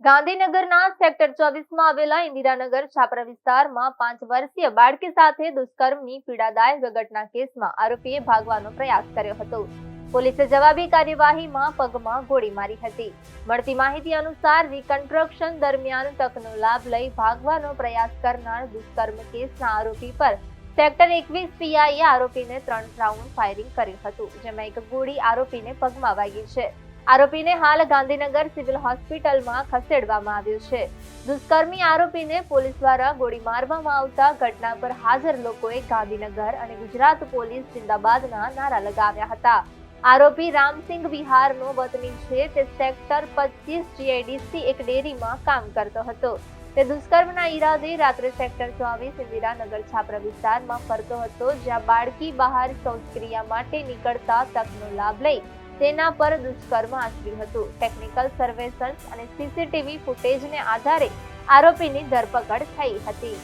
ગાંધીનગરના સેક્ટર 24માં આવેલા ઇન્દિરાનગર છાપરા વિસ્તારમાં 5 વર્ષીય બાળકી સાથે દુષ્કર્મની પીડાદાયક ઘટના કેસમાં આરોપીએ ભાગવાનો પ્રયાસ કર્યો હતો. પોલીસે જવાબી કાર્યવાહીમાં પગમાં ગોળી મારી હતી. મળતી માહિતી અનુસાર રિકન્સ્ટ્રક્શન દરમિયાન તકનો લાભ લઈ ભાગવાનો પ્રયાસ કરનાર દુષ્કર્મ કેસના આરોપી પર સેક્ટર 21 પીઆઈએ આરોપીને 3 રાઉન્ડ ફાયરિંગ કર્યું હતું, જેમાં એક ગોળી આરોપીને પગમાં વાગી છે. આરોપીને હાલ ગાંધીનગર સિવિલ હોસ્પિટલમાં ખસેડવામાં આવ્યો છે. દુષ્કર્મી આરોપીને પોલીસ દ્વારા ગોળી મારવામાં આવતા ઘટના પર હાજર લોકોએ ગાંધીનગર અને ગુજરાત પોલીસ જિંદાબાદના નારા લગાવ્યા હતા. આરોપી રામસિંગ બિહારનો વતની છે. તે સેક્ટર 25 જીઆઈડીસી એક ડેરીમાં કામ કરતો હતો. તે દુષ્કર્મના ઈરાદે રાત્રે સેક્ટર 24 ઇન્દિરાનગર છાપરા વિસ્તારમાં ફરતો હતો, જ્યાં બાળકી બહાર શૌચક્રિયા માટે નીકળતા તકનો લાભ લઈ તેના પર દુષ્કર્મ આચર્યું હતું. ટેકનિકલ સર્વેલન્સ અને સીસીટીવી ફૂટેજને આધારે આરોપીની ધરપકડ થઈ હતી.